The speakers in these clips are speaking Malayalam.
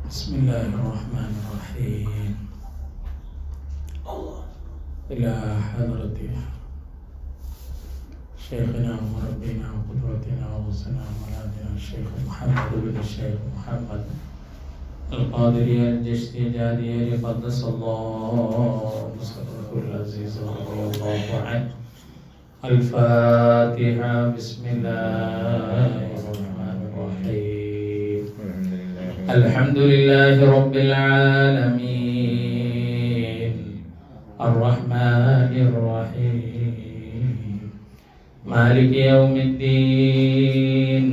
بسم الله الرحمن الرحيم. إلى حضرة شيخنا ومربينا وقدوتنا وغوثنا وملاذنا الشيخ محمد بن الشيخ محمد القادري الجشتي قدس الله سره العزيز رضي الله عنه. الفاتحة. بسم الله الرحمن الرحيم. الحمد لله رب العالمين الرحمن الرحيم مالك يوم الدين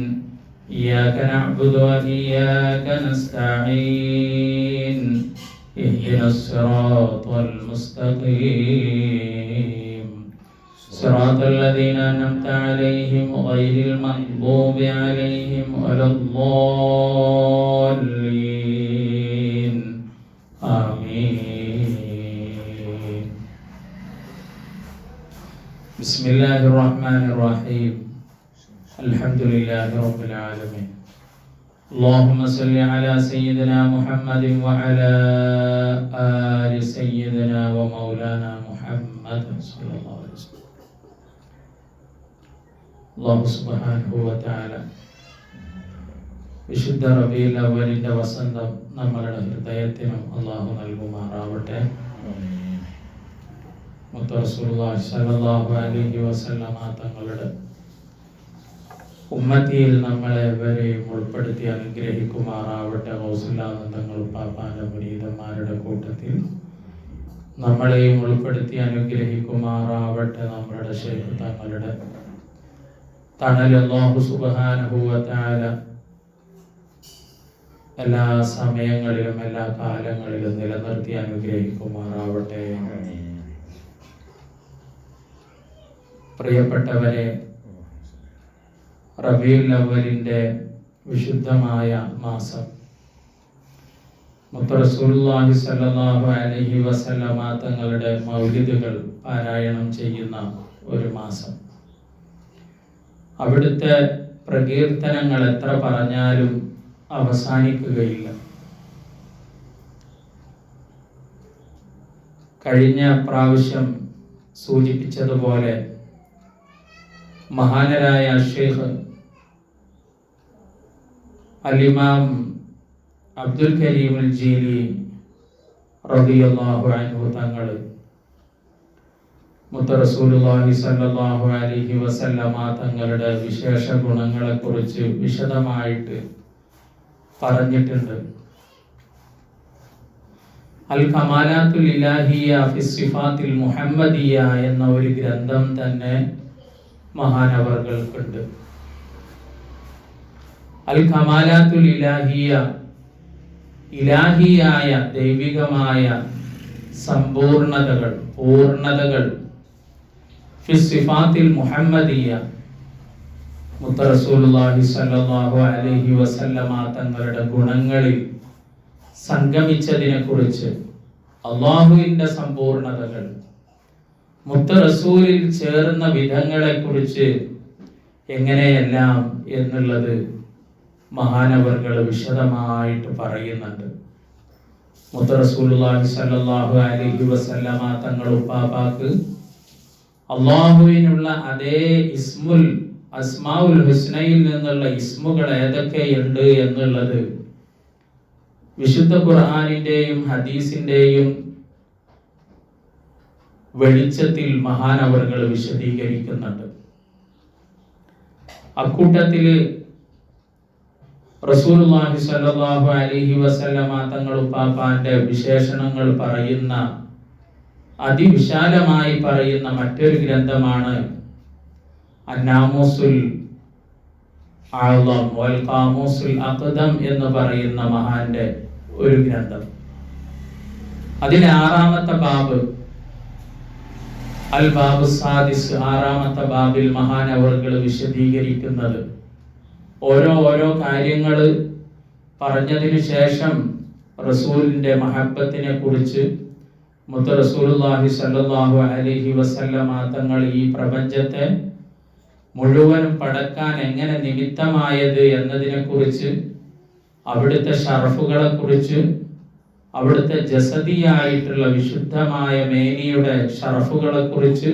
إياك نعبد وإياك نستعين اهدنا الصراط المستقيم صراط الذين أنعمت عليهم غير المغضوب عليهم ولا الضالين آمين. بسم الله الرحمن الرحيم. الحمد لله رب العالمين. اللهم صل على سيدنا محمد وعلى آل سيدنا ومولانا محمد صلى الله عليه وسلم. അല്ലാഹു സുബ്ഹാനഹു വ തആല വിശുദ്ധ റബീഉൽ അവ്വലിന്റെ വസന്തം നമ്മളുടെ ഹൃദയത്തിനും അല്ലാഹു നൽകുമാറാവട്ടെ. മുത്ത റസൂലുള്ളാഹി സ്വല്ലല്ലാഹു അലൈഹി വസല്ലമ തങ്ങളുടെ ഉമ്മത്തിയിൽ നമ്മളെ വരെയും ഉൾപ്പെടുത്തി അനുഗ്രഹിക്കുമാറാവട്ടെ. ഗൗസുല്ലാഹ് തങ്ങൾ പാപ്പാന്റെ മുരീദന്മാരുടെ കൂട്ടത്തിൽ നമ്മളെയും ഉൾപ്പെടുത്തി അനുഗ്രഹിക്കുമാറാവട്ടെ. നമ്മളുടെ ശൈഖ് തങ്ങളുടെ തണൽ അല്ലാഹു സുബ്ഹാനഹു വ തആല എല്ലാ സമയങ്ങളിലും എല്ലാ കാലങ്ങളിലും നിലനിർത്തി അനുഗ്രഹിക്കുമാറാവട്ടെ. പ്രിയപ്പെട്ടവരെ, റബീഉൽ അവ്വലിന്റെ വിശുദ്ധമായ മാസം മുത്ത റസൂലുള്ളാഹി സ്വല്ലല്ലാഹു അലൈഹി വസല്ലമ തങ്ങളുടെ മൗലിദുകൾ പാരായണം ചെയ്യുന്ന ഒരു മാസം. അവിടുത്തെ പ്രകീർത്തനങ്ങൾ എത്ര പറഞ്ഞാലും അവസാനിക്കുകയില്ല. കഴിഞ്ഞ പ്രാവശ്യം സൂചിപ്പിച്ചതുപോലെ മഹാനരായ ഷെയ്ഖ് അൽ-ഇമാം അബ്ദുൽ കരീം അൽ-ജീലി റളിയല്ലാഹു അൻഹു തങ്ങൾ മുത്ത റസൂലുള്ളാഹി സ്വല്ലല്ലാഹു അലൈഹി വസല്ലമ തങ്ങളുടെ വിശേഷ ഗുണങ്ങളെ കുറിച്ച് വിശദമായിട്ട് പറഞ്ഞിട്ടുണ്ട്. അൽ കമാലാത്തുൽ ഇലാഹിയ ഫി സിഫാത്തിൽ മുഹമ്മദിയ എന്ന ഒരു ഗ്രന്ഥം തന്നെ മഹാനവർകൾക്കുണ്ട്. അൽ കമാലാത്തുൽ ഇലാഹിയ, ഇലാഹിയായ ദൈവികമായ സമ്പൂർണതകൾ, പൂർണ്ണതകൾ ഫി സിഫാത്തിൽ മുഹമ്മദിയ, മുത്ത റസൂലുള്ളാഹി സ്വല്ലല്ലാഹു അലൈഹി വസല്ലമ തങ്ങളുടെ ഗുണങ്ങളിൽ സംഗമിച്ചതിനെ കുറിച്ച്, അല്ലാഹുവിന്റെ സമ്പൂർണതകൾ മുത്ത റസൂലിൽ ചേർന്ന വിധങ്ങളെ കുറിച്ച് എങ്ങനെയെല്ലാം എന്നുള്ളത് മഹാനവർകൾ വിശദമായിട്ട് പറയുന്നുണ്ട്. മുത്ത റസൂലുള്ളാഹി സ്വല്ലല്ലാഹു അലൈഹി വസല്ലമ തങ്ങൾ ഉപ്പാപ്പാക്ക് അല്ലാഹുവിനുള്ള അതേ അസ്മാഉൽ ഹുസ്നയിൽ നിന്നുള്ള ഇസ്മുകൾ ഏതൊക്കെയുണ്ട് എന്നുള്ളത് വിശുദ്ധ ഖുർആനിന്റെയും ഹദീസിന്റെയും വെളിച്ചത്തിൽ മഹാനവർകൾ വിശദീകരിക്കുന്നുണ്ട്. അക്കൂട്ടത്തില് റസൂലുള്ളാഹി സ്വല്ലല്ലാഹു അലൈഹി വസല്ലമ തങ്ങൾ ഉപ്പാപ്പാന്റെ വിശേഷണങ്ങൾ പറയുന്ന, അതിവിശാലമായി പറയുന്ന മറ്റൊരു ഗ്രന്ഥമാണ് അന്നാമൂസുൽ അഅ്ളം വൽ ഖാമൂസുൽ അഖ്ദം എന്ന് പറയുന്ന മഹാന്റെ ഒരു ഗ്രന്ഥം. അതിലെ 6-ാമത്തെ ബാബ്, അൽ ബാബു സാദിസ്, 6-ാമത്തെ ബാബിൽ മഹാനവർകൾ വിശദീകരിക്കുന്നത് ഓരോ കാര്യങ്ങൾ പറഞ്ഞതിനു ശേഷം റസൂലിന്റെ മഹബ്ബത്തിനെ കുറിച്ച് മുത്ത റസൂലുള്ളാഹി സ്വല്ലല്ലാഹു അലൈഹി വസല്ലമ തങ്ങൾ ഈ പ്രപഞ്ചത്തെ മുഴുവനും പടക്കാൻ എങ്ങനെ നിമിത്തമായത് എന്നതിനെ കുറിച്ച് അവിടുത്തെ ഷറഫുകളെ കുറിച്ച്, അവിടുത്തെ ജസദിയായിട്ടുള്ള വിശുദ്ധമായ മേനിയുടെ ഷറഫുകളെ കുറിച്ച്,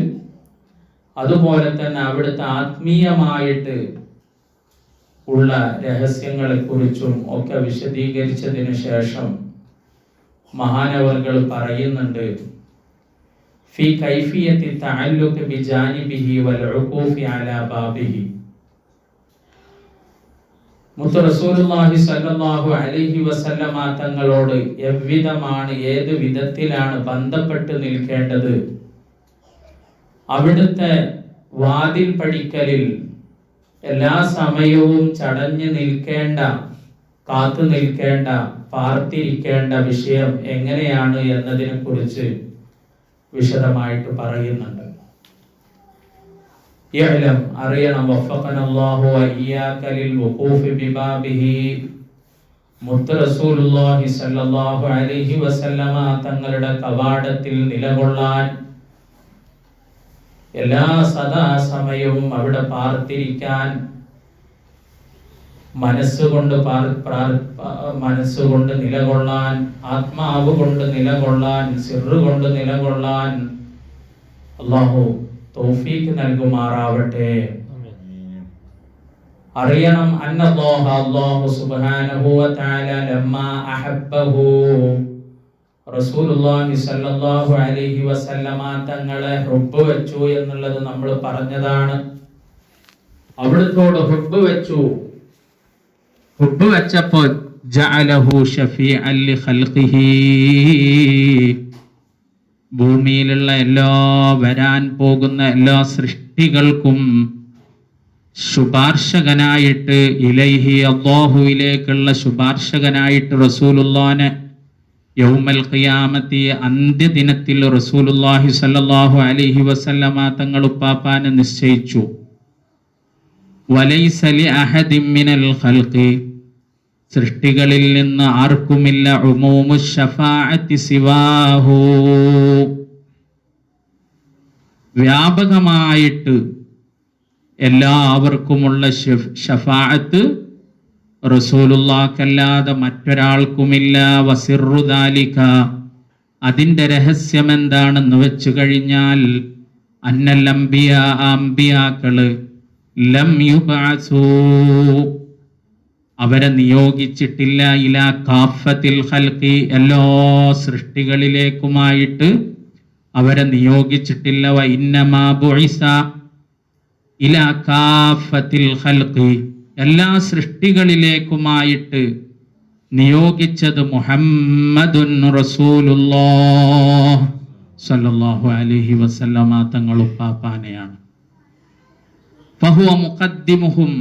അതുപോലെ തന്നെ അവിടുത്തെ ആത്മീയമായിട്ട് ഉള്ള രഹസ്യങ്ങളെ കുറിച്ചും ഒക്കെ വിശദീകരിച്ചതിന് ശേഷം മഹാനവർകൾ പറയുന്നുണ്ട്, ഫി കൈഫിയത്തി തഅല്ലുഖ് ബിജാനിബിഹി വൽ ഉഖൂഫി അലാ ബാബിഹി. മുത്ത് റസൂലുള്ളാഹി സ്വല്ലല്ലാഹു അലൈഹി വസല്ലമ തങ്ങളോട് എவ்விதമാണ്, ഏത് വിധത്തിലാണ് ബന്ധപ്പെട്ട് നിൽക്കേണ്ടത്, അവിടുത്തെ വാതിൽ പടിക്കലിൽ എല്ലാ സമയവും ചടഞ്ഞു നിൽക്കേണ്ട, കാത്തു നിൽക്കേണ്ട, പാർത്തിരിക്കേണ്ട വിഷയം എങ്ങനെയാണ് എന്നതിനെ കുറിച്ച് വിശദമായിട്ട് പറയുന്നുണ്ട്. യഅലം, അറിയണം, വഫഖനല്ലാഹു വഇയ്യാക ലിൽ വഖൂഫി ബിബാബിഹി. മുത്ത് റസൂലുള്ളാഹി സ്വല്ലല്ലാഹു അലൈഹി വസല്ലമ തങ്ങളുടെ കവാടത്തിൽ നിലകൊള്ളാൻ, എല്ലാ സദാസമയവും അവിടെ പാർത്തിരിക്കാൻ, മനസ്സുകൊണ്ട് നിലകൊള്ളാൻ, ആത്മാവ് കൊണ്ട് നിലകൊള്ളാൻ, സിറ് കൊണ്ട് നിലകൊള്ളാൻ അല്ലാഹു തൗഫീഖ് നൽകുമാറാവട്ടെ. അറിയണം, അല്ലാഹു സുബ്ഹാനഹു വ തആല ലമ്മാ അഹബ്ബഹു, റസൂലുള്ളാഹി സ്വല്ലല്ലാഹു അലൈഹി വസല്ലമ തങ്ങളെ ഹുബ്ബ് വെച്ചു എന്നുള്ളത് നമ്മൾ പറഞ്ഞതാണ്. അവിടുത്തോട് ഹുബ്ബ് വെച്ചു. ഹുബ്ബ് വെച്ചപ്പോൾ ജഅലഹു ഷഫീഅൻ ലി ഖൽഖിഹി, ഭൂമിയിലുള്ള വരാൻ പോകുന്ന എല്ലാ സൃഷ്ടികൾക്കും ശുപാർശകനായിട്ട്, ഇലൈഹി അല്ലാഹുവിലേക്കുള്ള ശുപാർശകനായിട്ട് റസൂലുള്ളാഹിനെ യൗമൽ ഖിയാമത്തി, അന്ത്യദിനത്തിൽ റസൂലുള്ളാഹി സ്വല്ലല്ലാഹു അലൈഹി വസല്ലമ തങ്ങൾ ഉപ്പാപ്പാനെ നിശ്ചയിച്ചു. വലൈസ ലി അഹദിൻ മിനൽ ഖൽഖി, സൃഷ്ടികളിൽ നിന്ന് ആർക്കുമില്ല ഉമൂമു ശഫാഅത്തി സിവാഹു, വ്യാപകമായിട്ട് എല്ലാവർക്കുമുള്ള ശഫാഅത്ത് റസൂലുള്ളാഹ്ക്കല്ലാതെ മറ്റൊരാൾക്കുമില്ല. വസിറു ദാലിക, അതിൻ്റെ രഹസ്യം എന്താണെന്ന് വെച്ചു കഴിഞ്ഞാൽ, അന്നൽ അംബിയാ, അംബിയാക്കള് ലം യുബഅസൂ, അവരെ നിയോഗിച്ചിട്ടില്ല, ഇലാ കാഫത്തിൽ ഖൽഖി, എല്ലാ സൃഷ്ടികളിലേക്കുമായിട്ട് അവരെ നിയോഗിച്ചിട്ടില്ല. വ ഇന്നമാ ബുഇസ ഇലാ കാഫത്തിൽ ഖൽഖി, എല്ലാ സൃഷ്ടികളിലേക്കുമായിട്ട് നിയോഗിച്ചത് മുഹമ്മദുൻ റസൂലുള്ളാഹ് സ്വല്ലല്ലാഹു അലൈഹി വസല്ലമ തങ്ങൾ ഉപ്പാപ്പാനെയാണ്. ഫഹുവ മുഖദ്ദിമുഹും,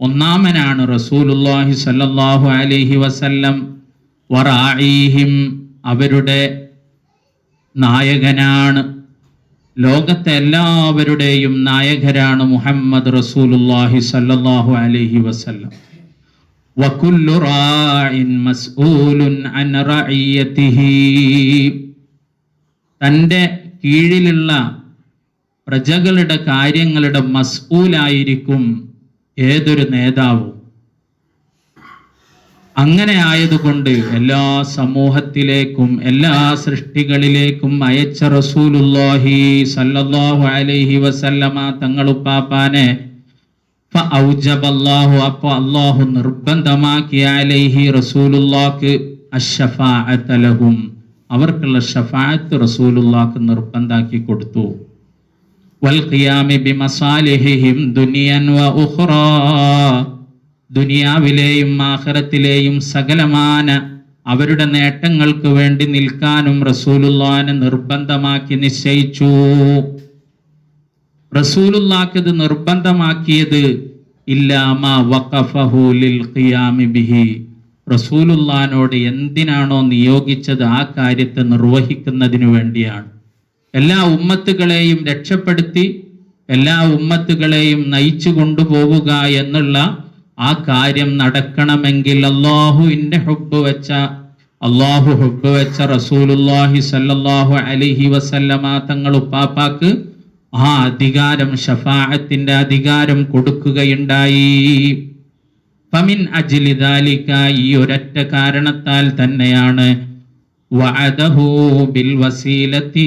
ഒന്നാമനാണ് റസൂലുള്ളാഹി സ്വല്ലല്ലാഹു അലൈഹി വസല്ലം. വറാഈഹിം, അവരുടെ നായകനാണ്, ലോകത്തെ എല്ലാവരുടെയും നായകരാണ് മുഹമ്മദ് റസൂലുള്ളാഹി സ്വല്ലല്ലാഹു അലൈഹി വസല്ലം. വകുല്ലു റാഇൻ മസ്ഊലുൻ അൻ റഇയതിഹി, തൻ്റെ കീഴിലുള്ള പ്രജകളുടെ കാര്യങ്ങളുടെ മസ്ഊലായിരിക്കും ഏതൊരു നേതാവും. അങ്ങനെ ആയതുകൊണ്ട് എല്ലാ സമൂഹത്തിലേക്കും എല്ലാ സൃഷ്ടികളിലേക്കും അയച്ച റസൂലുള്ളാഹി സല്ലല്ലാഹു അലൈഹി വസല്ലമ തങ്ങളുപ്പാപ്പാനെ ഫഔജബല്ലാഹു, അപ്പോൾ അല്ലാഹു നിർബന്ധമാക്കി അലൈഹി റസൂലുള്ളാഹിക്ക് അശ്ശഫാഅത ലഹും, അവർക്കുള്ള ഷഫാഅത്ത് റസൂലുള്ളാഹിക്ക് നിർബന്ധാക്കി കൊടുത്തു. വൽ ഖിയാമി ബിമസാലിഹിഹിം ദുനിയൻ വ ഉഖ്റാ, ദുനിയാവിലെയും ആഖിറത്തിലെയും സകലമാന അവരുടെ നേട്ടങ്ങൾക്ക് വേണ്ടി നിൽക്കാനും റസൂലുള്ളാഹിനെ നിർബന്ധമാക്കി നിശ്ചയിച്ചു. റസൂലുള്ളാഹിക്ക് ഇത് നിർബന്ധമാക്കിയത് ഇല്ലാമാ വഖഫഹു ലിൽ ഖിയാമി ബിഹി, റസൂലുള്ളാഹിനോട് എന്തിനാണോ നിയോഗിച്ചത് ആ കാര്യത്തെ നിർവഹിക്കുന്നതിനു വേണ്ടിയാണ്. എല്ലാ ഉമ്മത്തുകളെയും രക്ഷപ്പെടുത്തി എല്ലാ ഉമ്മത്തുകളെയും നയിച്ചു കൊണ്ടുപോവുക എന്നുള്ള ആ കാര്യം നടക്കണമെങ്കിൽ അല്ലാഹു ഹുബ്ബ് വെച്ച റസൂലുള്ളാഹി സ്വല്ലല്ലാഹു അലൈഹി വസല്ലമ തങ്ങൾ ഉപ്പാപ്പാക്ക് ആ അധികാരം, ഷഫാഅത്തിന്റെ അധികാരം കൊടുക്കുകയുണ്ടായി. ഫമിൻ അജ്ലി ദാലിക, ഈ ഒരൊറ്റ കാരണത്താൽ തന്നെയാണ് വഅദഹു ബിൽ വസീലത്തി,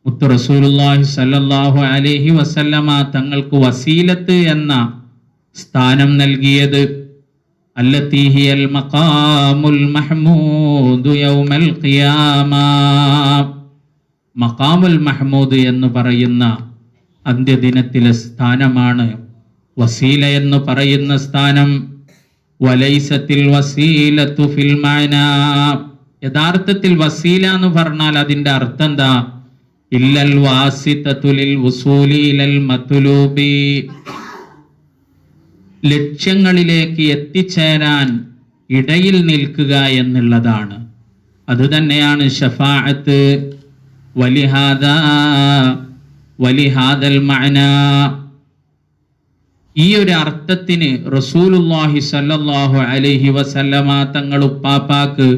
മുത്ത് റസൂലുള്ളാഹി സ്വല്ലല്ലാഹു അലൈഹി വസല്ലമ തങ്ങൾക്ക് വസീലത്ത് എന്ന സ്ഥാനം നൽകിയത്. അല്ലത്തി ഹിയൽ മഖാമുൽ മഹ്മൂദ് യൗമൽ ഖിയാമ, മഖാമുൽ മഹ്മൂദ് എന്ന് പറയുന്ന അന്ത്യദിനത്തിലെ സ്ഥാനമാണ് വസീല എന്ന് പറയുന്ന സ്ഥാനം. വലൈസത്തിൽ വസീലത്തു ഫിൽ മഅന, യഥാർത്ഥത്തിൽ വസീല എന്ന് പറഞ്ഞാൽ അതിന്റെ അർത്ഥം എന്താ? ഇല്ലൽ വാസിതതു ലിൽ വുസൂലി ഇലൽ മത്ലൂബി, ലക്ഷ്യങ്ങളിലേക്ക് എത്തിച്ചേരാൻ ഇടയിൽ നിൽക്കുക എന്നുള്ളതാണ്. അതുതന്നെയാണ് ശഫാഅത്ത്. വലിഹാദൽ മഅന, ഈ ഒരു അർത്ഥത്തിന് റസൂലുള്ളാഹി സ്വല്ലല്ലാഹു അലൈഹി വസല്ലമ തങ്ങൾ ഉപ്പാപ്പാക്ക്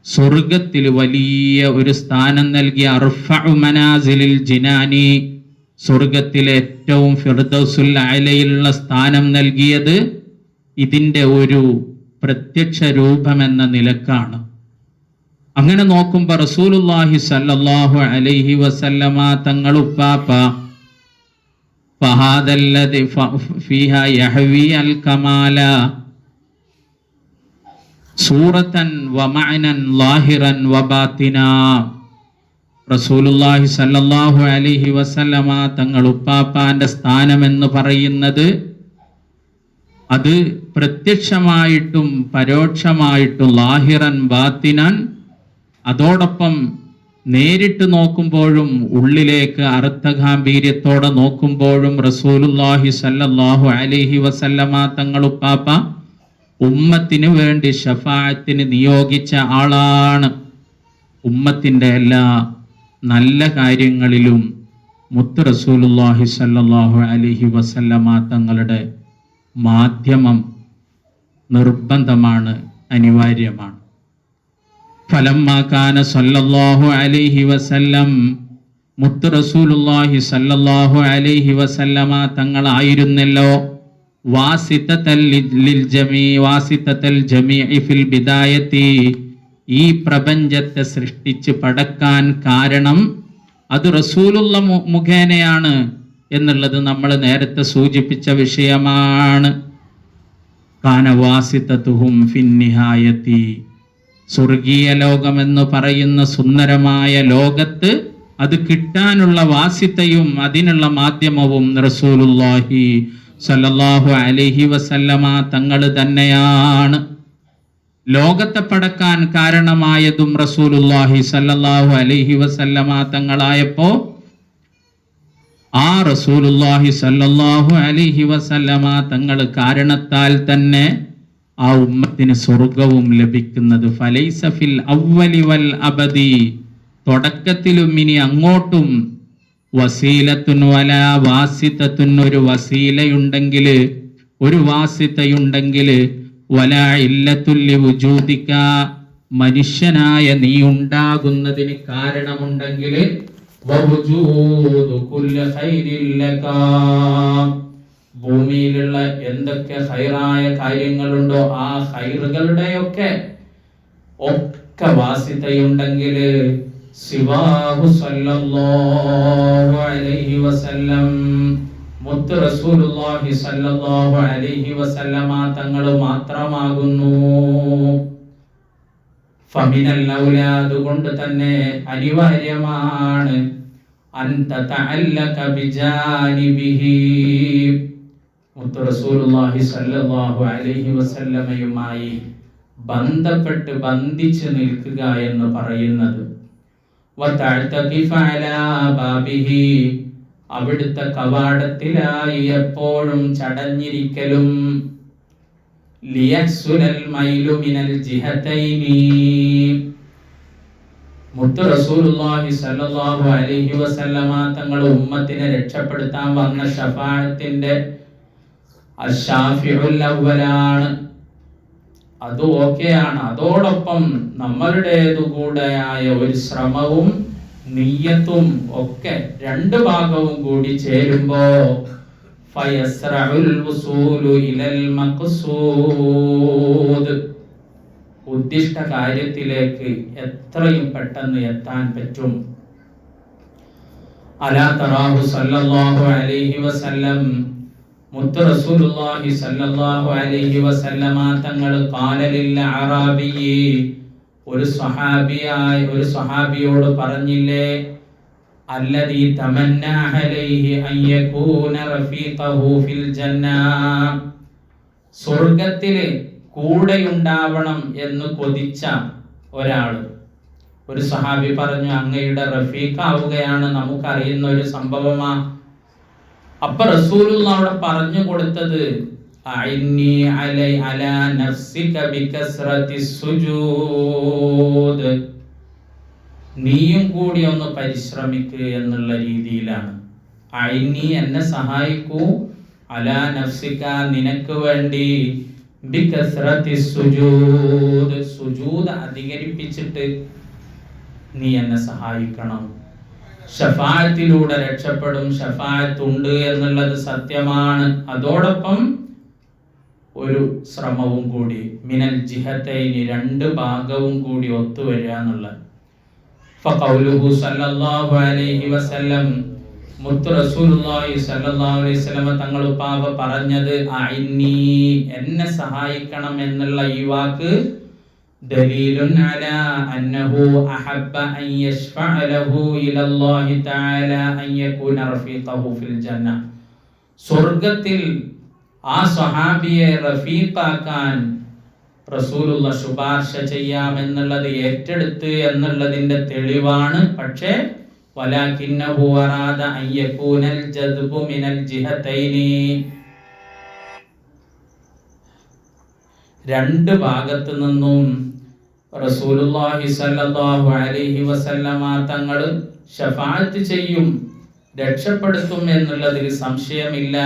സ്വർഗത്തിൽ വലിയ ഒരു സ്ഥാനം നൽകി. അർഫഉ മനാസിലിൽ ജിനാനി, സ്വർഗത്തിലെ ഏറ്റവും ഫിർദൗസുൽ അലയിലുള്ള സ്ഥാനം നൽകിയത് ഇതിൻ്റെ ഒരു പ്രത്യക്ഷ രൂപമെന്ന നിലക്കാണ്. അങ്ങനെ നോക്കുമ്പോൾ റസൂലുള്ളാഹി സ്വല്ലല്ലാഹു അലൈഹി വസല്ലമ തങ്ങൾ ഉപ്പാപ്പ ഫഹാദല്ലദി ഫീഹാ യഹ്വി അൽ കമാല സൂറത്തൻ വമഅനൻ ലാഹിറൻ വബാത്തിനാ, റസൂലുള്ളാഹി സ്വല്ലല്ലാഹു അലൈഹി വസല്ലമ തങ്ങൾ ഉപ്പാപ്പാന്റെ സ്ഥാനം എന്ന് പറയുന്നത് അത് പ്രത്യക്ഷമായിട്ടും പരോക്ഷമായിട്ടും ലാഹിറൻ ബാത്തിനൻ, അതോടൊപ്പം നേരിട്ട് നോക്കുമ്പോഴും ഉള്ളിലേക്ക് അർത്ഥഗാംഭീര്യത്തോടെ നോക്കുമ്പോഴും റസൂലുള്ളാഹി സ്വല്ലല്ലാഹു അലൈഹി വസല്ലമ തങ്ങൾ ഉപ്പാപ്പ ഉമ്മത്തിന് വേണ്ടി ശഫാഅത്തിന് നിയോഗിച്ച ആളാണ്. ഉമ്മത്തിൻ്റെ എല്ലാ നല്ല കാര്യങ്ങളിലും മുത്ത് റസൂലുള്ളാഹി സ്വല്ലല്ലാഹു അലൈഹി വസല്ലമ തങ്ങളുടെ മാധ്യമം നിർബന്ധമാണ്, അനിവാര്യമാണ്. ഫലമ്മാ കാന സ്വല്ലല്ലാഹു അലൈഹി വസല്ലം, മുത്ത് റസൂലുള്ളാഹി സ്വല്ലല്ലാഹു അലൈഹി വസല്ലമ തങ്ങളായിരുന്നല്ലോ വാസിത്തൽ ജമീഇ ഫിൽ ബിദായത്തി, ഈ പ്രപഞ്ചത്തെ സൃഷ്ടിച്ച് പടക്കാൻ കാരണം അത് റസൂലുള്ള മുഖേനയാണ് എന്നുള്ളത് നമ്മൾ നേരത്തെ സൂചിപ്പിച്ച വിഷയമാണ്. കാന വാസിത്തതുഹും ഫിൻ നിഹായത്തി, സ്വർഗീയ ലോകമെന്ന് പറയുന്ന സുന്ദരമായ ലോകത്ത് അത് കിട്ടാനുള്ള വാസിത്തയും അതിനുള്ള മാധ്യമവും റസൂലുള്ളാഹി സ്വല്ലല്ലാഹു അലൈഹി വസല്ലമ തങ്ങൾ തന്നെയാണ്. ലോകത്തെ പടക്കാൻ കാരണമായതും റസൂലുള്ളാഹി സ്വല്ലല്ലാഹു അലൈഹി വസല്ലമ തങ്ങളായപ്പോ ആ റസൂലുള്ളാഹി സ്വല്ലല്ലാഹു അലൈഹി വസല്ലമ തങ്ങൾ കാരണത്താൽ തന്നെ ആ ഉമ്മത്തിന് സ്വർഗവും ലഭിക്കുന്നത്. ഫലൈസ ഫിൽ അവ്വലി വൽ അബദി, തുടക്കത്തിലും ഇനി അങ്ങോട്ടും വസീലത്തുൻ വലാ വാസിത്തത്തുൻ, ഒരു വസീലയുണ്ടെങ്കിൽ ഒരു വാസിത്തയുണ്ടെങ്കിൽ വലാ ഇല്ലത്തുൽ ലിവുജൂദിക, മനുഷ്യനായ നീ ഉണ്ടാകുന്നതിന് കാരണമുണ്ടെങ്കിൽ വവുജൂദു കുല്ലി ഖൈരിൻ ലകാ, ഭൂമിയിലുള്ള എന്തൊക്കെ ഹൈറായ കാര്യങ്ങളുണ്ടോ ആ ഹൈറുകളുടെയൊക്കെ ഒക്കെ വാസിത്തയുണ്ടെങ്കിൽ സിവാഹു സല്ലല്ലാഹു അലൈഹി വസല്ലം, മുത്ത് റസൂലുള്ളാഹി സല്ലല്ലാഹു അലൈഹി വസല്ലമ തങ്ങൾ മാത്രമാകുന്നു. ഫമിനൽ ഔലാദ്, കൊണ്ട് തന്നെ അനിവാര്യമാണ് അൻ തതഅല്ലക ബിജാനിബിഹി, മുത്ത് റസൂലുള്ളാഹി സ്വല്ലല്ലാഹു അലൈഹി വസല്ലമയുമായി ബന്ധപ്പെട്ട് ബന്ധിച്ച് നിൽക്കുക എന്ന് പറയുന്നത്. വതഅതഖിഫ അലാ ബാബിഹി, അവിടുത്തെ കവാടത്തിലായി എപ്പോഴും ചടഞ്ഞിരിക്കലും. ലിയഹ്സുലൽ മൈലു മിനൽ ജിഹതൈനി, മുത്ത് റസൂലുള്ളാഹി സ്വല്ലല്ലാഹു അലൈഹി വസല്ലമ തങ്ങൾ ഉമ്മത്തിനെ രക്ഷപ്പെടുത്താൻ വന്ന ശഫാഅത്തിന്റെ അശ്ശാഫിഉൽ അവ്വലാണ്. അത് ഓക്കെയാണ്. അതോടൊപ്പം നമ്മളുടേതുകൂടെയായ ഒരു ശ്രമവും നിയ്യത്തും ഒക്കെ രണ്ട് ഭാഗവും കൂടി ചേരുമ്പോ ഫയസ്റഉൽ വുസൂലു ഇലൽ മഖ്സൂദ്. ഉദ്ദിഷ്ട കാര്യത്തിലേക്ക് എത്രയും പെട്ടെന്ന് എത്താൻ പറ്റും. അലാ തറാഹു സല്ലല്ലാഹു അലൈഹി വസല്ലം, മുത്ത് റസൂലുള്ളാഹി സല്ലല്ലാഹു അലൈഹി വസല്ലമ തങ്ങൾ ഖാല ലിൽ അറാബി, ഒരു സ്വഹാബിയോട് പറഞ്ഞില്ലേ, അല്ലദീ തമന്നാ അലൈഹി അൻ യകൂന റഫീഖഹു ഫിൽ ജന്ന, സ്വർഗ്ഗത്തിൽ കൂടെയുണ്ടാവണം എന്ന് കൊതിച്ച ഒരാള്. ഒരു സഹാബി പറഞ്ഞു, അങ്ങയുടെ റഫീഖാവുകയാണ് നമുക്കറിയുന്ന ഒരു സംഭവമാ. അപ്പൊ റസൂലുള്ള അവിടെ പറഞ്ഞു കൊടുത്തത്, അഇന്നി അലാ നഫ്സിക ബികസ്റത്തി സുജൂദ്, നീയും കൂടി ഒന്ന് പരിശ്രമിക്കുക എന്നുള്ള രീതിയിലാണ്. അഇന്നി, എന്നെ സഹായിക്കൂ, അലാ നഫ്സിക, നിനക്ക് വേണ്ടി, ബികസ്റത്തി സുജൂദ്, സുജൂദ് അധികരിപ്പിച്ചിട്ട് നീ എന്നെ സഹായിക്കണം. ഷഫാഅത്തിലൂടെ രക്ഷപ്പെടും. ഷഫാഅത്ത് ഉണ്ട് എന്നുള്ളത് സത്യമാണ്. അതോടൊപ്പം ഒരു ശ്രമവും കൂടി, മിനൽ ജിഹത്തൈനി, രണ്ട് ഭാഗവും കൂടി ഒത്തുവരിക എന്നുള്ളത്. ഫഖൗലുഹു സല്ലല്ലാഹു അലൈഹി വസല്ലം, മുത്ത് റസൂലുള്ളാഹി സല്ലല്ലാഹു അലൈഹി വസല്ലം തങ്ങൾ ഉപ്പാവ പറഞ്ഞത് അഇന്നി, എന്നെ സഹായിക്കണം എന്നുള്ള ഈ വാക്ക് ദലീലുൻ അലാ അന്നഹു അഹബ്ബ അൻ യശ്ഫഅ ലഹു ഇലല്ലാഹി തആല അൻ യകൂന റഫീഖഹു ഫിൽ ജന്ന, സ്വർഗ്ഗത്തിൽ ആ സ്വഹാബിയെ റഫീഖാക്കാൻ റസൂലുള്ള ശുപാർശ ചെയ്യാമെന്നുള്ളത് ഏറ്റെടുത്ത് എന്നുള്ളതിന്റെ തെളിവാണ്. പക്ഷേ വലാകിന്നഹു അറാദ അൻ യകൂനൽ ജദ്ബു മിനൽ ജിഹതൈനി, രണ്ട് ഭാഗത്തു നിന്നും റസൂലുള്ളാഹി സ്വല്ലല്ലാഹു അലൈഹി വസല്ലമ തങ്ങൾ ശഫാഅത്ത് ചെയ്യും, രക്ഷപ്പെടുത്തും എന്നുള്ളതിൽ സംശയമില്ല.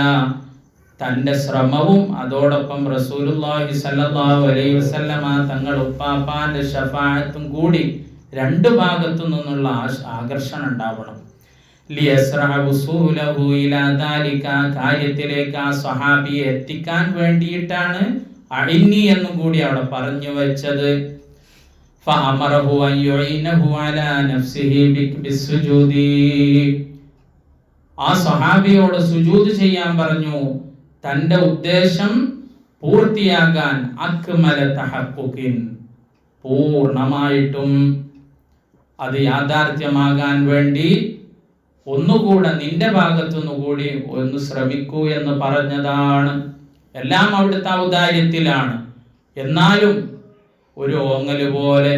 തൻ്റെ ശ്രമവും അതോടൊപ്പം റസൂലുള്ളാഹി സ്വല്ലല്ലാഹു അലൈഹി വസല്ലമ തങ്ങൾ ഉപ്പാപ്പാന്റെ ശഫാഅത്തും കൂടി രണ്ട് ഭാഗത്തു നിന്നുള്ള ആകർഷണം ഉണ്ടാവണം. ലിയസ്റഅ വുസൂലഹു ഇലാ ദാലിക, കാര്യത്തിലേക്ക് ആ സ്വഹാബിയെ എത്തിക്കാൻ വേണ്ടിയിട്ടാണ് അഇന്നി എന്നും കൂടി അവിടെ പറഞ്ഞു വെച്ചത്. ഫഅമറഹു അൻ യുഈനഹു അലാ നഫ്സിഹി ബിസ്സുജൂദി, ആ സ്വഹാബിയോട് സുജൂദ് ചെയ്യാൻ പറഞ്ഞു, തൻ്റെ ഉദ്ദേശം പൂർത്തിയാകാൻ. അക്മല തഹഖുഖിൻ, പൂർണ്ണമായിട്ടും അത് യാഥാർത്ഥ്യമാകാൻ വേണ്ടി ഒന്നുകൂടെ നിന്റെ ഭാഗത്തുനിന്നുകൂടി ഒന്ന് ശ്രമിക്കൂ എന്ന് പറഞ്ഞതാണ്. എല്ലാം അവിടുത്തെ ഔദാര്യത്തിലാണ്. എന്നാലും ഒരു ഓങ്ങല് പോലെ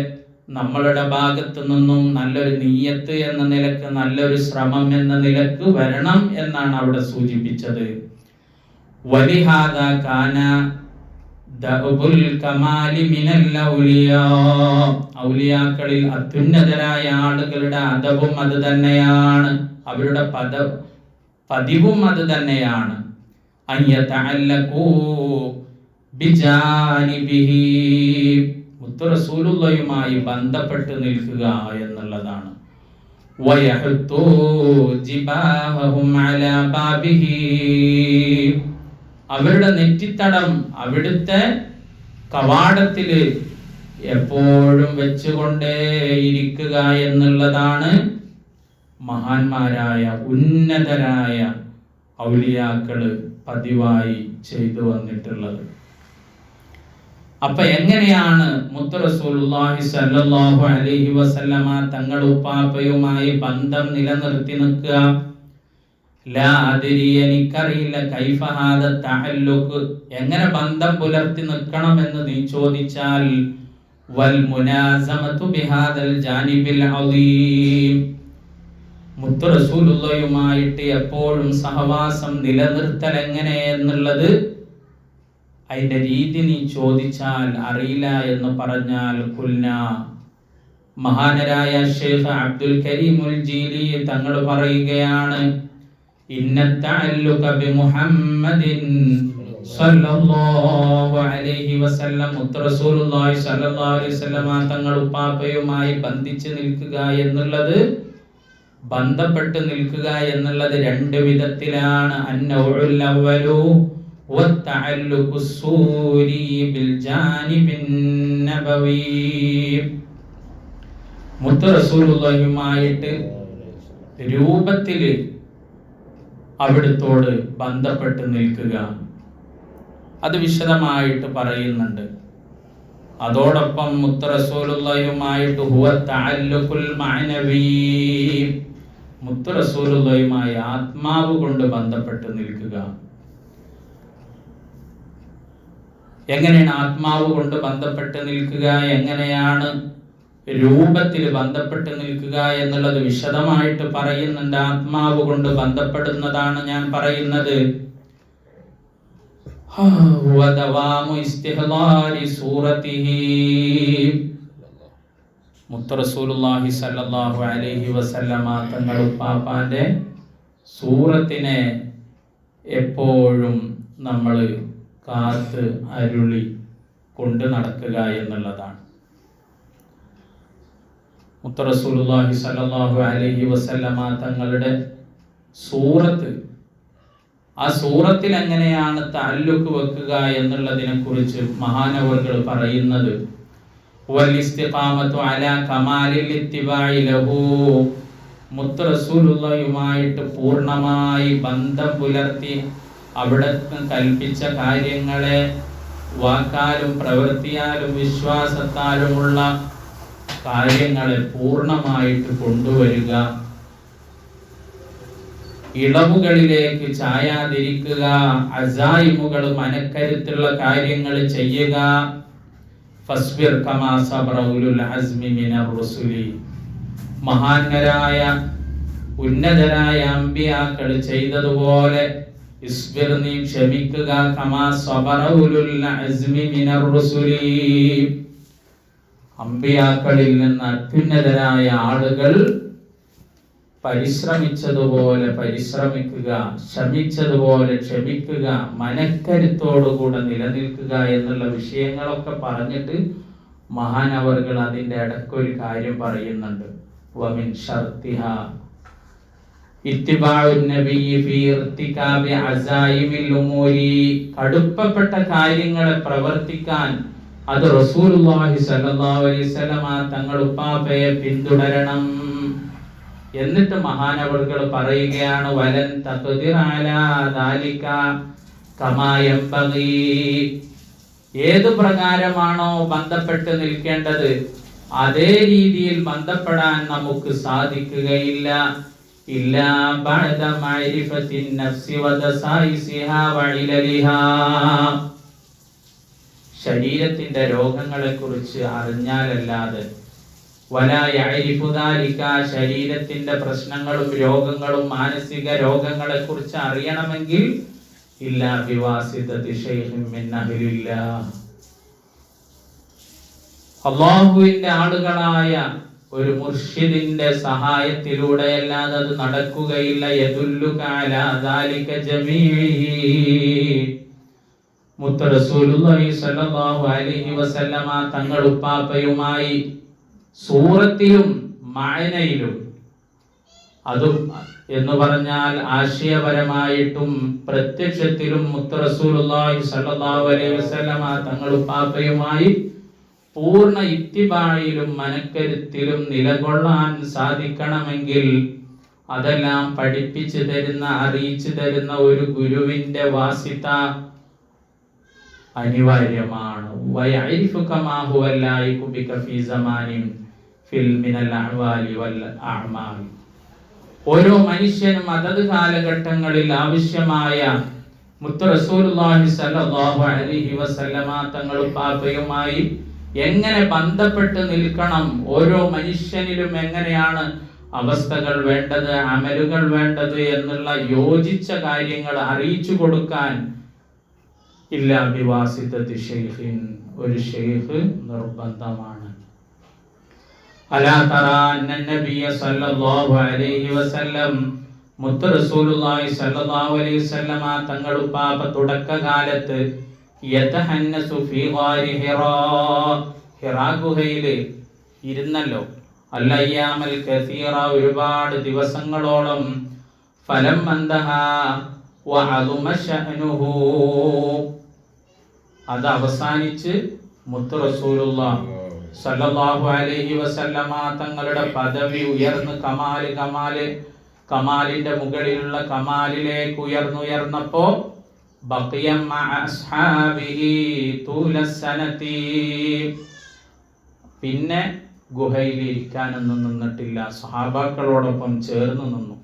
നമ്മളുടെ ഭാഗത്തു നിന്നും നല്ലൊരു നിയ്യത്ത് എന്ന നിലക്ക്, നല്ലൊരു ശ്രമം എന്ന നിലക്ക് വരണം എന്നാണ് അവിടെ സൂചിപ്പിച്ചത്. വലിഹാദാ കാന ദഅബുൽ കമാലി മിനൽ ഔലിയാ, ഔലിയാക്കളിൽ അത്യുന്നതരായ ആളുകളുടെ അദബും അത് തന്നെയാണ്, അവരുടെ പതിവും അത് തന്നെയാണ്. അയ്യതഅല്ലഖൂ ബിജാനിബിഹി, മുത്ത് റസൂലുള്ളാഹിയുമായി ബന്ധപ്പെട്ട് നിൽക്കുക എന്നുള്ളതാണ്. വയഹ്തു ജിബാഹും അലാ ബാബിഹി, അവരുടെ നെറ്റിത്തടം അവിടുത്തെ കവാടത്തിൽ എപ്പോഴും വെച്ചുകൊണ്ടേയിരിക്കുക എന്നുള്ളതാണ് മഹാന്മാരായ ഉന്നതരായ ഔലിയാക്കള് പതിവായി ചെയ്തു വന്നിട്ടുള്ളത്. അപ്പൊ എങ്ങനെയാണ് മുത്ത് റസൂലുള്ളാഹി സ്വല്ലല്ലാഹു അലൈഹി വസല്ലമ തങ്ങൾ ഉപ്പാപ്പയുമായി ബന്ധം നിലനിർത്തി നിൽക്കുക? ലാ അദ്രി, എനിക്കറിയില്ല. കൈഫ ഹാദ തഅല്ലുഖ്, എങ്ങനെ ബന്ധം പുലർത്തി നിൽക്കണം എന്ന് നീ ചോദിച്ചാൽ, വൽ മുനാസമതു ബിഹാദൽ ജാനിബിൽ അളീം, മുത്ത് റസൂലുള്ളാഹിയുമായിട്ട് എപ്പോഴും സഹവാസം നിലനിർത്തൽ എങ്ങനെ എന്നുള്ളത്, അതിന്റെ രീതി നീ ചോദിച്ചാൽ അറിയില്ല എന്ന് പറഞ്ഞാൽ കുൽന, മഹാനരായ ശൈഖ് അബ്ദുൽ കരീമുൽ ജീലി തങ്ങൾ പറയുകയാണ്, ഇന്ന തഅല്ലുക ബി മുഹമ്മദിൻ സല്ലല്ലാഹു അലൈഹി വസല്ലം, മുത്ത് റസൂലുള്ളാഹി സല്ലല്ലാഹു അലൈഹി വസല്ലം തങ്ങൾ ഉപ്പാപ്പയുമായി ബന്ധിച്ച് നിൽക്കുക എന്നുള്ളത് ബന്ധപ്പെട്ട് നിൽക്കുക എന്നുള്ളത് രണ്ട് വിധത്തിലാണ്. അന്നൗഉൽ അവ്വലു വത്തഅല്ലുഖു സൂരി ബിൽ ജാനിബിൻ നബവി. മുത്ത് റസൂലുള്ളാഹിയുമായിട്ട് രൂപത്തിൽ അവിടുത്തോട് ബന്ധപ്പെട്ട് നിൽക്കുക, അത് വിശദമായിട്ട് പറയുന്നുണ്ട്. അതോടൊപ്പം മുത്ത് റസൂലുള്ളാഹിയുമായിട്ട് ഹുവ തഅല്ലുഖുൽ മഅനവി, മുത്ത് റസൂലുള്ളാഹിയുമായി ആത്മാവ് കൊണ്ട് ബന്ധപ്പെട്ട് നിൽക്കുക. എങ്ങനെയാണ് ആത്മാവ് കൊണ്ട് ബന്ധപ്പെട്ട് നിൽക്കുക, എങ്ങനെയാണ് രൂപത്തിൽ ബന്ധപ്പെട്ട് നിൽക്കുക എന്നുള്ളത് വിശദമായിട്ട് പറയുന്നുണ്ട്. ആത്മാവ് കൊണ്ട് ബന്ധപ്പെടുന്നതാണ് ഞാൻ പറയുന്നത്. മുത്ത് റസൂലുള്ളാഹി സ്വല്ലല്ലാഹു അലൈഹി വസല്ലമ തങ്ങൾ ഉപ്പാപ്പാന്റെ സൂറത്തിനെ എപ്പോഴും നമ്മൾ കാത്ത് അരുളി കൊണ്ട് നടക്കുക എന്നുള്ളതാണ്. മുത്ത് റസൂലുള്ളാഹി സ്വല്ലല്ലാഹു അലൈഹി വസല്ലമ തങ്ങളുടെ സൂറത്ത്, ആ സൂറത്തിൽ എങ്ങനെയാണ് തഅല്ലുഖ് വെക്കുക എന്നുള്ളതിനെ കുറിച്ച് മഹാനവറുകൾ പറയുന്നത്, വൽ ഇസ്തിഖാമത്തു അലാ കമാലിൽ ഇത്തിബാഇ ലഹു, മുത്ത് റസൂലുള്ളാഹിയുമായിട്ട് പൂർണ്ണമായി ബന്ധം പുലർത്തി അവിടെ കൽപ്പിച്ച കാര്യങ്ങളെ വാക്കാലും പ്രവൃത്തിയാലും വിശ്വാസത്താലുമുള്ള കാര്യങ്ങളെ പൂർണ്ണമായിട്ട് കൊണ്ടുവരിക, ഇളവുകളിലേക്ക് ചായാതിരിക്കുക, അസായിമുകൾ മനക്കരുത്തുള്ള കാര്യങ്ങൾ ചെയ്യുക. ഫസ്ബിർ കമാ സബറ ഉലുൽ അസ്മി മിനർ റുസുലി, മഹാന്മാരായ ഉന്നതരായ അമ്പിയാക്കൾ ചെയ്തതുപോലെ ഇസ്ബിർ, നീ ക്ഷമിക്കുക, കമാ സബറ ഉലുൽ അസ്മി മിനർ റുസുലി, അമ്പിയാക്കളിൽ നിന്ന് അത്യുന്നതരായ ആളുകൾ പരിശ്രമിച്ചതുപോലെ പരിശ്രമിക്കുക, ക്ഷമിച്ചതുപോലെ ക്ഷമിക്കുക, മനക്കരുത്തോടുകൂടെ നിലനിൽക്കുക എന്നുള്ള വിഷയങ്ങളൊക്കെ പറഞ്ഞിട്ട് മഹാനവറുകൾ അതിൻ്റെ ഇടയ്ക്കൊരു കാര്യം പറയുന്നുണ്ട്. വമിൻ ഷർത്തിഹാ ഇത്തിബാഉൻ നബിയ്യി ഫീ ഇർതികാബി അസായിമിൽ ഉമൂരി, കടുപ്പപ്പെട്ട കാര്യങ്ങളെ പ്രവർത്തിക്കാൻ അത് റസൂലുള്ളാഹി സ്വല്ലല്ലാഹു അലൈഹി വസല്ലമ തങ്ങൾ ഉപ്പാപ്പയെ പിന്തുടരണം. എന്നിട്ട് മഹാനവറുകൾ പറയുകയാണ്, വലൻ തഖ്ദിർ അലാ ദാലിക കമാ യംബഗി, ഏതു പ്രകാരമാണോ ബന്ധപ്പെട്ട് നിൽക്കേണ്ടത് അതേ രീതിയിൽ ബന്ധപ്പെടാൻ നമുക്ക് സാധിക്കുകയില്ല. ഇല്ലാ ബഅദ മഅരിഫത്തിൻ നഫ്സി വദസായിസിഹാ വഇലലിഹാ, ശരീരത്തിന്റെ രോഗങ്ങളെ കുറിച്ച് അറിഞ്ഞാലല്ലാതെ, വലാ യഅരിഫു ദാലിക, ശരീരത്തിന്റെ പ്രശ്നങ്ങളും രോഗങ്ങളും മാനസിക രോഗങ്ങളെ കുറിച്ച് അറിയണമെങ്കിൽ ഇല്ലാ ബിവാസിതതി ശൈഖിൻ മിൻ അഹ്ലില്ലാഹ്, അല്ലാഹുവിന്റെ ആളുകളായ ഒരു മുർഷിദിന്റെ സഹായത്തിലൂടെ അല്ലാതെ അത് നടക്കുകയില്ല. യദുല്ലുക അലാ ദാലിക ജമീഇഹി, മുത്ത് റസൂലുള്ളാഹി സ്വല്ലല്ലാഹു അലൈഹി വസല്ലമ തങ്ങൾ ഉപ്പാപ്പയുമായി സൂറത്തിലും മഅനയിലും, അതും എന്ന് പറഞ്ഞാൽ ആശയപരമായിട്ടും പ്രത്യക്ഷത്തിലും മുത്ത് റസൂലുള്ളാഹി സ്വല്ലല്ലാഹു അലൈഹി വസല്ലമ തങ്ങൾ ഉപ്പാപ്പയുമായി പൂർണ്ണ ഇത്തിബായിലും മനക്കരുത്തിലും നിലകൊള്ളാൻ സാധിക്കണമെങ്കിൽ അതെല്ലാം പഠിപ്പിച്ചു തരുന്ന, അറിയിച്ചു തരുന്ന ഒരു ഗുരുവിന്റെ വാസിത അനിവാര്യമാണ്. വയഅരിഫു കമാ ഹുവ ലൈഖു ബിക ഫീ സമാനിൻ ഫിൽ മിനൽ അഹ്വാലി വൽ അഅമാൽ, ഓരോ മനുഷ്യനും അതത് കാലഘട്ടങ്ങളിൽ ആവശ്യമായ മുത്ത് റസൂലുള്ളാഹി സ്വല്ലല്ലാഹു അലൈഹി വസല്ലമ തങ്ങൾ പാപ്പയുമായി എങ്ങനെ ബന്ധപ്പെട്ട് നിൽക്കണം, ഓരോ മനുഷ്യനിലും എങ്ങനെയാണ് അവസ്ഥകൾ വേണ്ടത്, അമലുകൾ വേണ്ടത് എന്നുള്ള യോജിച്ച കാര്യങ്ങൾ അറിയിച്ചു കൊടുക്കാൻ ഇല്ലാ ബിവാസിതതി ശൈഖിൻ, ഒരു ശൈഖ് നിർബന്ധമാണ്. അലാ തറാ അന്ന നബിയ സല്ലല്ലാഹു അലൈഹി വസല്ലം, മുത്ത് റസൂലുള്ളാഹി സല്ലല്ലാഹു അലൈഹി വസല്ലമ തങ്ങൾ പാപ തുടക്കകാലത്ത് യതഹന്നസു ഫീ ഗാരി ഹിറാ, ഹിറാ ഗുഹയിൽ ഇരുന്നല്ലോ, അല്ലയ്യാമൽ കസീറ, ഒരുപാട് ദിവസങ്ങളോളം. ഫലം അന്തഹ വഅദുമ ശഅനുഹു, അത് അവസാനിച്ച് മുത്ത് റസൂലുള്ളാഹി സല്ലല്ലാഹു അലൈഹി വസല്ലമ തങ്ങളുടെ പദവി ഉയർന്ന് കമാലിന്റെ മുകളിലുള്ള കമാലിലേക്ക് ഉയർന്നപ്പോ ബഖിയ മഅ അസ്ഹാബിഹി തൂല സനതി, പിന്നെ ഗുഹയിൽ ഇരിക്കാനൊന്നും നിന്നിട്ടില്ല, സ്വഹാബാക്കളോടൊപ്പം ചേർന്ന് നിന്നു.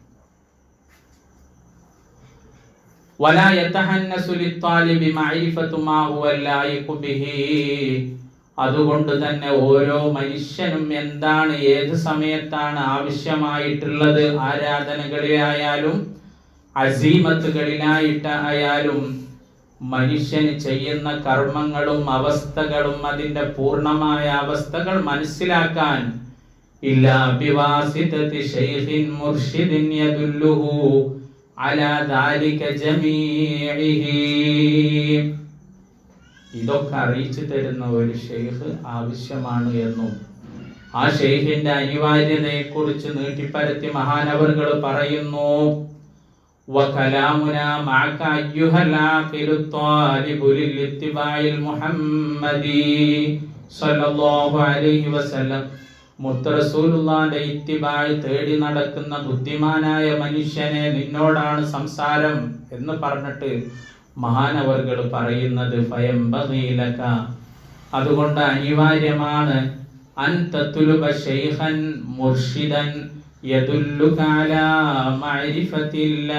വലാ യതഹന്നസു ലിത്വാലിബി മഅരിഫതു മാ ഹുവ ലായിഖു ബിഹി, അതുകൊണ്ട് തന്നെ ഓരോ മനുഷ്യനും എന്താണ് ഏത് സമയത്താണ് ആവശ്യമായിട്ടുള്ളത്, ആരാധനകളിലായാലും അസീമത്തുകളിലായിട്ടായാലും മനുഷ്യന് ചെയ്യുന്ന കർമ്മങ്ങളും അവസ്ഥകളും അതിന്റെ പൂർണ്ണമായ അവസ്ഥകൾ മനസ്സിലാക്കാൻ ഇല്ലാ ബിവാസിതതി ശൈഖിൻ മുർഷിദിൻ യദുല്ലുഹു അലാ ദാലിക ജമീഇഹി, ഇതൊക്കെ അറിയിച്ചു തരുന്ന ഒരു ഷെയ്ഖ് ആവശ്യമാണ് എന്നും ആ ഷെയ്ഖിന്റെ അനിവാര്യതയെ കുറിച്ച് നീട്ടിപ്പരത്തി മഹാനവറുകൾ പറയുന്നു. വകലാമുനാ മഅക അയ്യുഹൽ ആഖിലു ത്വാലിബു ലിത്തിബാഇൽ മുഹമ്മദി സ്വല്ലല്ലാഹു അലൈഹി വസല്ലം, മുത്ത് റസൂലുള്ളാഹിന്റെ ഇത്തിബാഅ് തേടി നടക്കുന്ന ബുദ്ധിമാനായ മനുഷ്യനെ, നിന്നോടാണ് സംസാരം എന്ന് പറഞ്ഞിട്ട് മഹാനവറുകൾ പറയുന്നത് ഫയംബഗീ ലക, അതുകൊണ്ട് അനിവാര്യമാണ് അൻ തത്ലുബ ശൈഖൻ മുർഷിദൻ യദുല്ലുക അലാ മഅരിഫത്തില്ലാഹ്,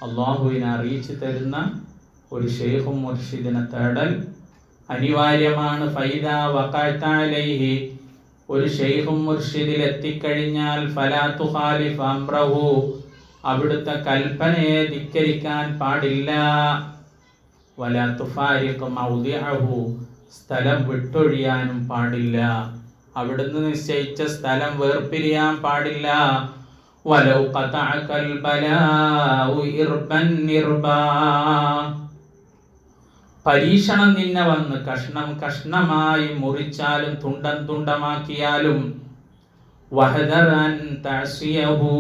അല്ലാഹുവിനെ അറിയിച്ചു തരുന്ന ഒരു ശൈഖും മുർഷിദിനെ തേടൽ അനിവാര്യമാണ്. ഫൈദാ വഖഅത അലൈഹി, ഒരു ശൈഖും മുർഷിദിൽ എത്തിക്കഴിഞ്ഞാൽ ഫലാ തുഖാലിഫ് അംറഹു, അവിടുത്തെ കൽപ്പനയെ ധിക്കരിക്കാൻ പാടില്ല. വലാ തുഫാരിഖ് മൗദിഅഹു, സ്ഥലം വിട്ടൊഴിയാനും പാടില്ല, അവിടുന്ന് നിശ്ചയിച്ച സ്ഥലം വേർപിരിയാൻ പാടില്ല. വലൗ ഖതഅകൽ ബലാഉ ഇർബൻ ഇർബാ, പരീക്ഷണം നിന്നെ വന്ന് കഷ്ണം കഷ്ണമായി മുറിച്ചാലും തുണ്ടം തുണ്ടമാക്കിയാലും വഹദറൻ തഅസിയഹു,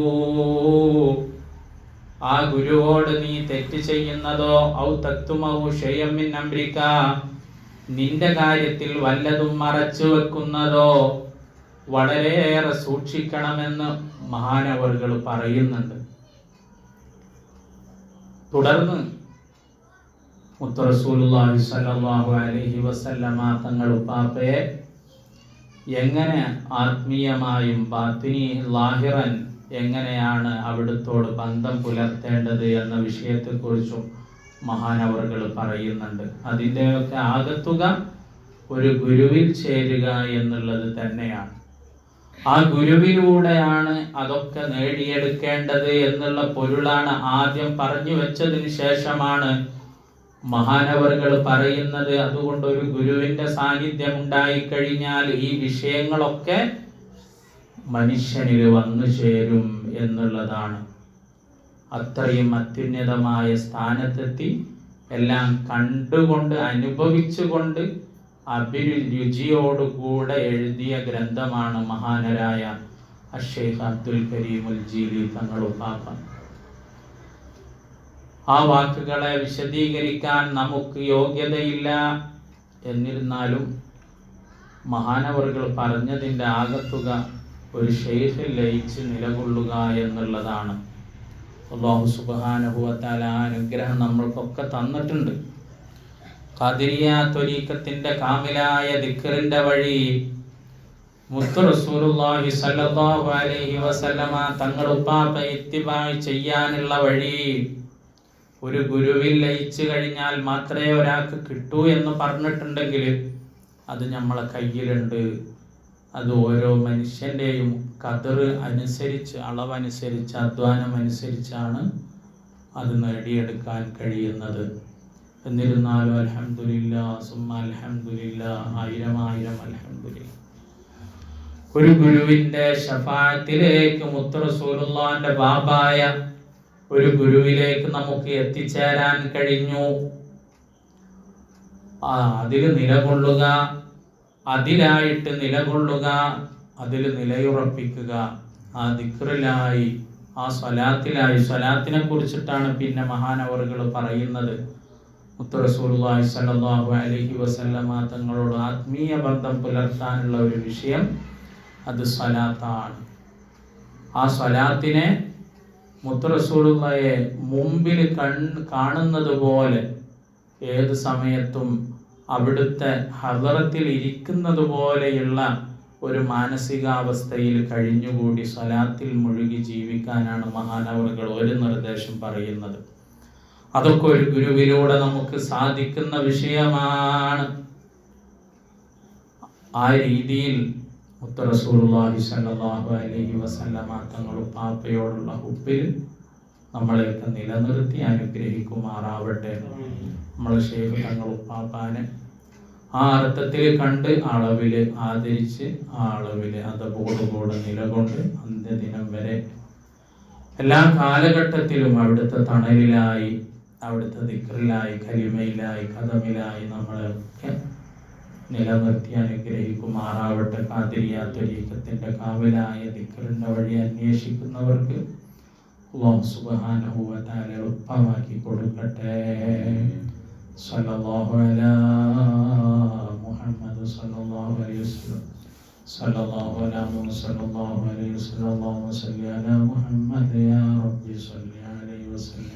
ആ ഗുരുവോട് നീ തെറ്റ് ചെയ്യുന്നതോ ഔ തക്തുമഹു ശൈഅൻ മിൻ അംരിക, നിന്റെ കാര്യത്തിൽ വല്ലതും മറച്ചു വെക്കുന്നതോ വളരെയേറെ സൂക്ഷിക്കണമെന്ന് മഹാനവറുകൾ പറയുന്നുണ്ട്. തുടർന്ന് മുത്ത് റസൂലുള്ളാഹി സ്വല്ലല്ലാഹു അലൈഹി വസല്ലമ തങ്ങൾ ഉപ്പാപ്പയെ എങ്ങനെ ആത്മീയമായും ബാത്തിനി ലാഹിറൻ എങ്ങനെയാണ് അവിടുത്തോട് ബന്ധം പുലർത്തേണ്ടത് എന്ന വിഷയത്തെക്കുറിച്ചും മഹാനവറുകൾ പറയുന്നുണ്ട്. അതിൻ്റെയൊക്കെ ആകത്തുക ഒരു ഗുരുവിൽ ചേരുക എന്നുള്ളത് തന്നെയാണ്. ആ ഗുരുവിലൂടെയാണ് അതൊക്കെ നേടിയെടുക്കേണ്ടത് എന്നുള്ള പൊരുളാണ് ആദ്യം പറഞ്ഞു വെച്ചതിന് ശേഷമാണ് മഹാനവറുകൾ പറയുന്നത്. അതുകൊണ്ട് ഒരു ഗുരുവിന്റെ സാന്നിധ്യം ഉണ്ടായിക്കഴിഞ്ഞാൽ ഈ വിഷയങ്ങളൊക്കെ മനുഷ്യനിൽ വന്നു ചേരും എന്നുള്ളതാണ്. അത്രയും അത്യുന്നതമായ സ്ഥാനത്തെത്തി എല്ലാം കണ്ടുകൊണ്ട് അനുഭവിച്ചുകൊണ്ട് അഭിരുചിയോടുകൂടെ എഴുതിയ ഗ്രന്ഥമാണ് മഹാനരായ അഷ്ശൈഖ് അബ്ദുൽ കരീമുൽ ജീലി തങ്ങൾ ഉപ്പാപ്പ. ആ വാക്കുകളെ വിശദീകരിക്കാൻ നമുക്ക് യോഗ്യതയില്ല. എന്നിരുന്നാലും മഹാനവറുകൾ പറഞ്ഞതിൻ്റെ ആകത്തുക ഒരു ഷെയ്ഖിൽ ലയിച്ച് നിലകൊള്ളുക എന്നുള്ളതാണ്. അല്ലാഹു സുബ്ഹാനഹു വ തആല അനുഗ്രഹം നമ്മൾക്കൊക്കെ തന്നിട്ടുണ്ട്. ഖാദിരിയ ത്വരീഖത്തിന്റെ കാമിലായ ദിക്റിന്റെ വഴി മുത്ത് റസൂലുള്ളാഹി സ്വല്ലല്ലാഹു അലൈഹി വസല്ലമ തങ്ങൾ ഉപ്പാപ്പ ഇത്തിബാഅ് ചെയ്യാനുള്ള വഴി ഒരു ഗുരുവിൽ ലയിച്ചു കഴിഞ്ഞാൽ മാത്രമേ ഒരാൾക്ക് കിട്ടൂ എന്ന് പറഞ്ഞിട്ടുണ്ടെങ്കിൽ അത് നമ്മളെ കയ്യിലുണ്ട്. അത് ഓരോ മനുഷ്യൻ്റെയും ഖദർ അനുസരിച്ച്, അളവനുസരിച്ച്, അധ്വാനം അനുസരിച്ചാണ് അത് നേടിയെടുക്കാൻ കഴിയുന്നത്. എന്നിരുന്നാലും അൽഹംദുലില്ലാ സുമ്മ അൽഹംദുലില്ലാ, ആയിരം ആയിരം അൽഹംദുലില്ലാ. ഒരു ഗുരുവിൻ്റെ ശഫാഅത്തിലേക്ക് മുത്ത് റസൂലുള്ളാഹിന്റെ ബാബായ ഒരു ഗുരുവിലേക്ക് നമുക്ക് എത്തിച്ചേരാൻ കഴിഞ്ഞു. അതിൽ നിലകൊള്ളുക, അതിലായിട്ട് നിലകൊള്ളുക, അതിൽ നിലയുറപ്പിക്കുക, ആ ദിക്റിലായി, ആ സ്വലാത്തിലായി. സ്വലാത്തിനെ കുറിച്ചിട്ടാണ് പിന്നെ മഹാനവറുകൾ പറയുന്നത്. മുത്ത് റസൂലുള്ളാഹി സ്വല്ലല്ലാഹു അലൈഹി വസല്ലമ തങ്ങളോട് ആത്മീയ ബന്ധം പുലർത്താനുള്ള ഒരു വിഷയം അത് സ്വലാത്താണ്. ആ സ്വലാത്തിനെ മുത്ത് റസൂലുള്ളാഹിയെ മുമ്പിൽ കാണുന്നത് പോലെ ഏത് സമയത്തും അവിടുത്തെ ഹദറത്തിൽ ഇരിക്കുന്നത് പോലെയുള്ള ഒരു മാനസികാവസ്ഥയിൽ കഴിഞ്ഞുകൂടി സ്വലാത്തിൽ മുഴുകി ജീവിക്കാനാണ് മഹാനവറുകൾ ഒരു നിർദ്ദേശം പറയുന്നത്. അതൊക്കെ ഒരു ഗുരുവിലൂടെ നമുക്ക് സാധിക്കുന്ന വിഷയമാണ്. ആ രീതിയിൽ മുത്ത് റസൂലുള്ളാഹി സ്വല്ലല്ലാഹു അലൈഹി വസല്ലമ തങ്ങൾ പാപ്പയോടുള്ള ഹുബ്ബിൽ നമ്മളെയൊക്കെ നിലനിർത്തി അനുഗ്രഹിക്കുമാറാവട്ടെ. നമ്മളെ ശൈഖ് തങ്ങൾ ഉപ്പാപ്പാനെ ആ അർത്ഥത്തിൽ കണ്ട് അളവിൽ ആദരിച്ച് ആ അളവിൽ അതോടുകൂടെ നിലകൊണ്ട് അന്ത്യദിനം വരെ എല്ലാ കാലഘട്ടത്തിലും അവിടുത്തെ തണലിലായി, അവിടുത്തെ ദിക്റിലായി, കലിമയിലായി, ഖദമിലായി നമ്മളെയൊക്കെ നിലനിർത്തി അനുഗ്രഹിക്കുമാറാവട്ടെ. ഖാദിരിയ ത്വരീഖത്തിന്റെ കാവലായ ദിക്റിന്റെ വഴി അന്വേഷിക്കുന്നവർക്ക് അല്ലാഹു സുബ്ഹാനഹു വ തആല എളുപ്പമാക്കി കൊടുക്കട്ടെ. സല്ലല്ലാഹു അലാ മുഹമ്മദ് സല്ലല്ലാഹു അലൈഹി വസല്ലം സല്ലല്ലാഹു അലാ മുഹമ്മദ് സല്ലല്ലാഹു അലൈഹി വസല്ലം. അല്ലാഹുമ്മ സല്ലി അലാ മുഹമ്മദ് യാ റബ്ബി സല്ലി അലൈഹി വസല്ലം.